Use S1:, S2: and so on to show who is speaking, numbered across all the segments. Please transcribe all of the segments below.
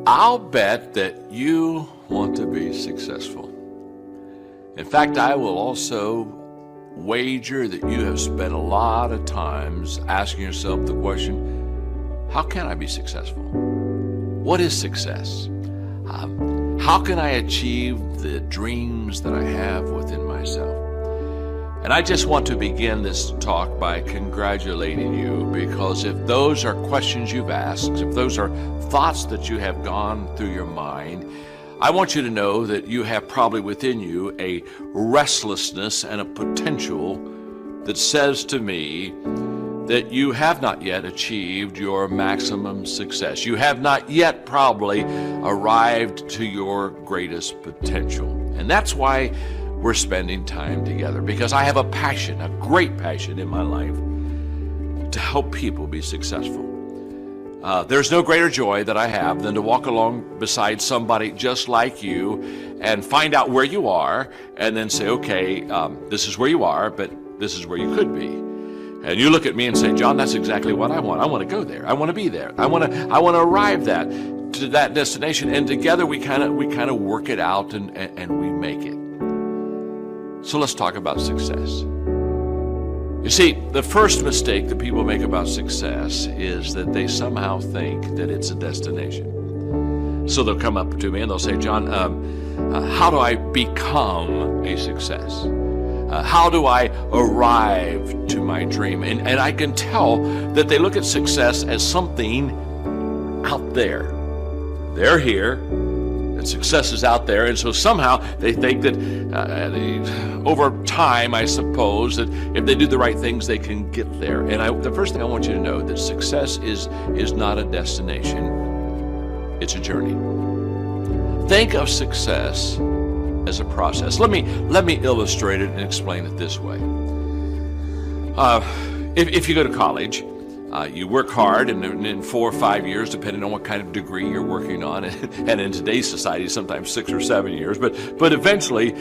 S1: I'll bet that you want to be successful. In fact, I will also wager that you have spent a lot of times asking yourself the question, how can I be successful? What is success? How can I achieve the dreams that I have within myself? And I just want to begin this talk by congratulating you, because if those are questions you've asked, if those are thoughts that you have gone through your mind, I want you to know that you have probably within you a restlessness and a potential that says to me that you have not yet achieved your maximum success. You have not yet probably arrived to your greatest potential. And that's why we're spending time together, because I have a passion, a great passion in my life to help people be successful. There's no greater joy that I have than to walk along beside somebody just like you and find out where you are and then say, okay, this is where you are, but this is where you could be. And you look at me and say, John, that's exactly what I want. I want to go there. I want to be there. I want to arrive to that destination. And together we kind of work it out and we make it. So let's talk about success. You see, the first mistake that people make about success is that they somehow think that it's a destination. So they'll come up to me and they'll say, John, how do I become a success? How do I arrive to my dream? And I can tell that they look at success as something out there. They're here, and success is out there, and so somehow they think that over time, I suppose, that if they do the right things, they can get there. And the first thing I want you to know that success is not a destination, it's a journey. Think of success as a process. Let me illustrate it and explain it this way. If you go to college, you work hard, and in 4 or 5 years, depending on what kind of degree you're working on, and in today's society, sometimes 6 or 7 years, but eventually,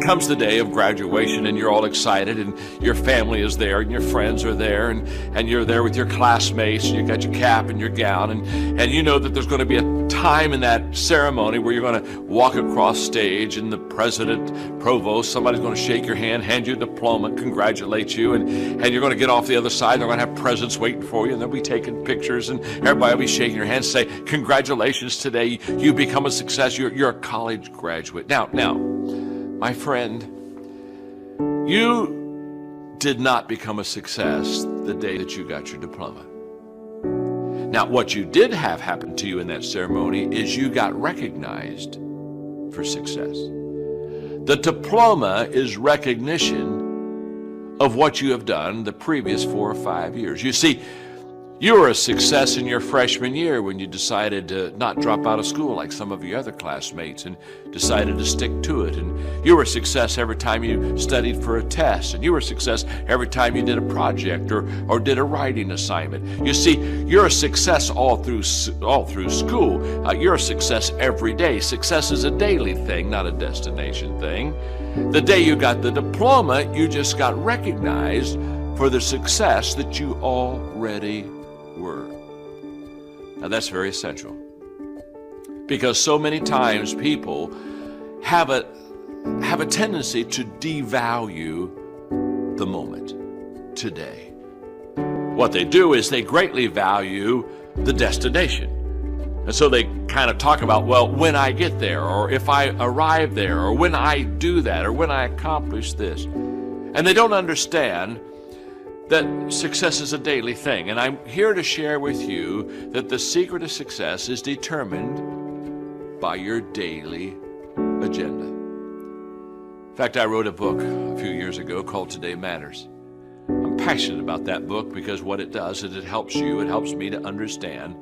S1: comes the day of graduation, and you're all excited, and your family is there, and your friends are there, and you're there with your classmates, and you got your cap and your gown, and you know that there's going to be a time in that ceremony where you're going to walk across stage, and the president, provost, somebody's going to shake your hand, hand you a diploma, congratulate you, and you're going to get off the other side. They're going to have presents waiting for you, and they'll be taking pictures, and everybody will be shaking your hand, say, congratulations, today you become a success, you're a college graduate. Now, my friend, you did not become a success the day that you got your diploma. Now, what you did have happen to you in that ceremony is you got recognized for success. The diploma is recognition of what you have done the previous 4 or 5 years. You see, you were a success in your freshman year when you decided to not drop out of school like some of your other classmates and decided to stick to it. And you were a success every time you studied for a test. And you were a success every time you did a project or did a writing assignment. You see, you're a success all through school. You're a success every day. Success is a daily thing, not a destination thing. The day you got the diploma, you just got recognized for the success that you already were. Now that's very essential, because so many times people have a tendency to devalue the moment, today. What they do is they greatly value the destination. And so they kind of talk about, well, when I get there, or if I arrive there, or when I do that, or when I accomplish this. And they don't understand that success is a daily thing. And I'm here to share with you that the secret of success is determined by your daily agenda. In fact, I wrote a book a few years ago called Today Matters. I'm passionate about that book because what it does is it helps you, it helps me to understand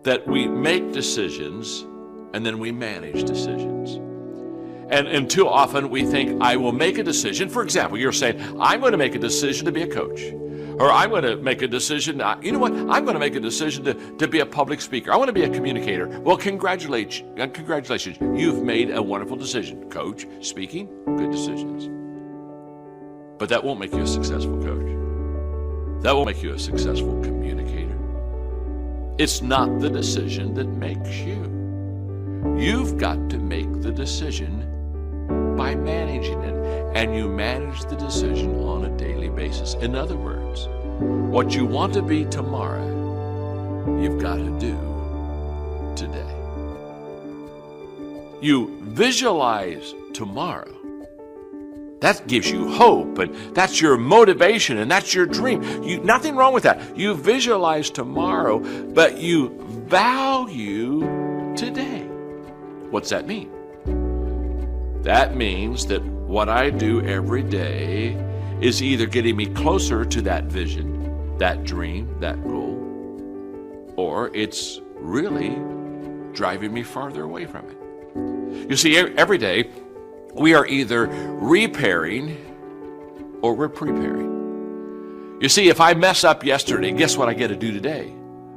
S1: that we make decisions and then we manage decisions. And too often we think, I will make a decision. For example, you're saying, I'm going to make a decision to be a coach. Or I'm going to make a decision, you know what, I'm going to make a decision to be a public speaker. I want to be a communicator. Well, congratulations. You've made a wonderful decision. Coach, speaking, good decisions. But that won't make you a successful coach. That won't make you a successful communicator. It's not the decision that makes you. You've got to make the decision by managing it, and you manage the decision on a daily basis. In other words, what you want to be tomorrow, you've got to do today. You visualize tomorrow. That gives you hope, and that's your motivation, and that's your dream. Nothing wrong with that. You visualize tomorrow, but you value today. What's that mean? That means that what I do every day is either getting me closer to that vision, that dream, that goal, or it's really driving me farther away from it. You see, every day we are either repairing or we're preparing. You see, if I mess up yesterday, guess what I get to do today?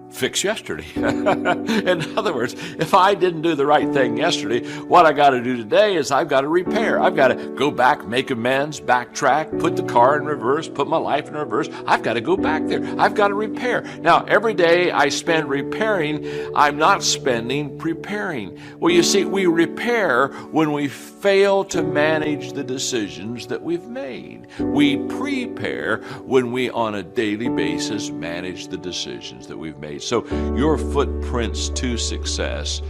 S1: Fix yesterday. In other words, if I didn't do the right thing yesterday, what I got to do today is I've got to repair. I've got to go back, make amends, backtrack, put the car in reverse, put my life in reverse. I've got to go back there. I've got to repair. Now, every day I spend repairing, I'm not spending preparing. Well, you see, we repair when we fail to manage the decisions that we've made. We prepare when we, on a daily basis, manage the decisions that we've made. So your footprints to success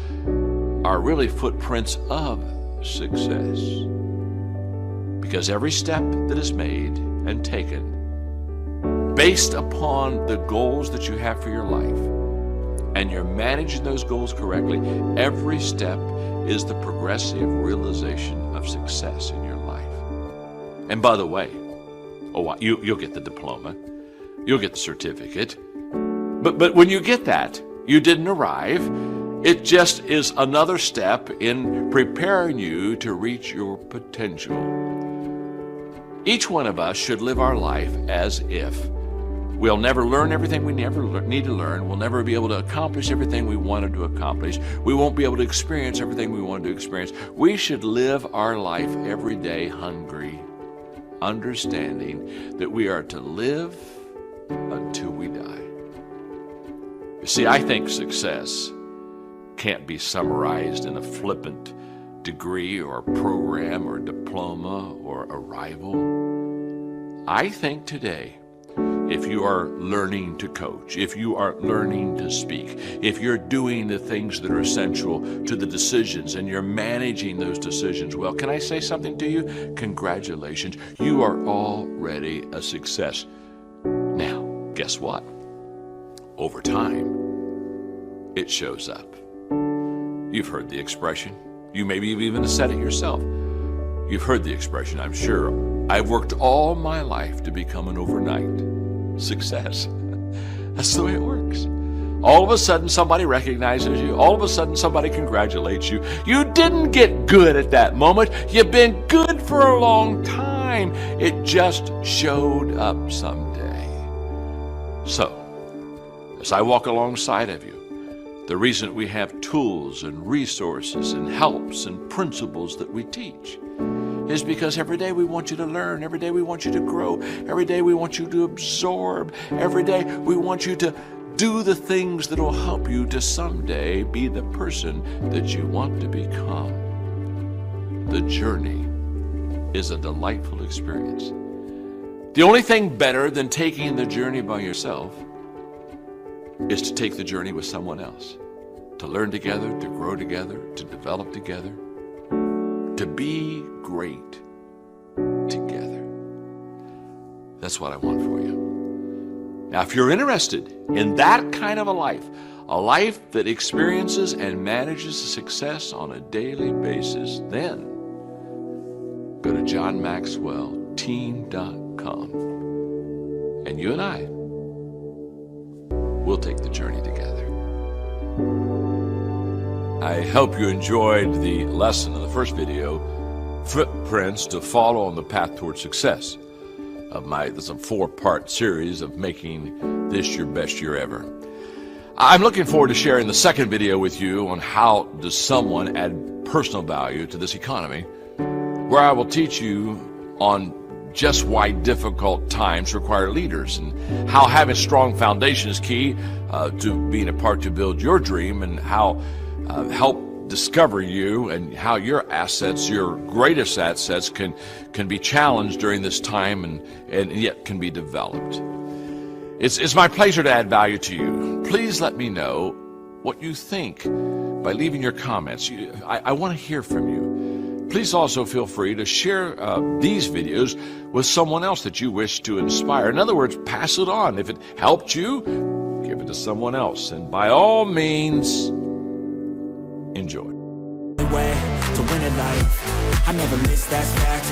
S1: are really footprints of success. Because every step that is made and taken based upon the goals that you have for your life, and you're managing those goals correctly, every step is the progressive realization of success in your life. And by the way, you'll get the diploma, you'll get the certificate, but when you get that, you didn't arrive. It just is another step in preparing you to reach your potential. Each one of us should live our life as if we'll never learn everything we need to learn. We'll never be able to accomplish everything we wanted to accomplish. We won't be able to experience everything we wanted to experience. We should live our life every day hungry, understanding that we are to live until we die. You see, I think success can't be summarized in a flippant degree or program or diploma or arrival. I think today, if you are learning to coach, if you are learning to speak, if you're doing the things that are essential to the decisions and you're managing those decisions well, can I say something to you? Congratulations, you are already a success. Now, guess what? Over time, it shows up. You've heard the expression. You maybe even said it yourself. You've heard the expression, I'm sure. I've worked all my life to become an overnight success. That's the way it works. All of a sudden somebody recognizes you. All of a sudden somebody congratulates you. You didn't get good at that moment. You've been good for a long time. It just showed up someday. So, as I walk alongside of you, the reason we have tools and resources and helps and principles that we teach is because every day we want you to learn, every day we want you to grow, every day we want you to absorb, every day we want you to do the things that will help you to someday be the person that you want to become. The journey is a delightful experience. The only thing better than taking the journey by yourself is to take the journey with someone else, to learn together, to grow together, to develop together, to be great together. That's what I want for you. Now, if you're interested in that kind of a life that experiences and manages success on a daily basis, then go to johnmaxwellteam.com, and you and I, we'll take the journey together. I hope you enjoyed the lesson in the first video, Footprints to Follow on the Path Toward Success, of this 4-part series of making this your best year ever. I'm looking forward to sharing the second video with you on how does someone add personal value to this economy, where I will teach you on just why difficult times require leaders, and how having strong foundation is key to being a part to build your dream, and how help discover you and how your assets, your greatest assets, can be challenged during this time and yet can be developed. It's my pleasure to add value to you. Please let me know what you think by leaving your comments. I want to hear from you. Please also feel free to share these videos with someone else that you wish to inspire. In other words, pass it on. If it helped you, give it to someone else. And by all means, enjoy.
S2: Way to win at life. I never miss that fact.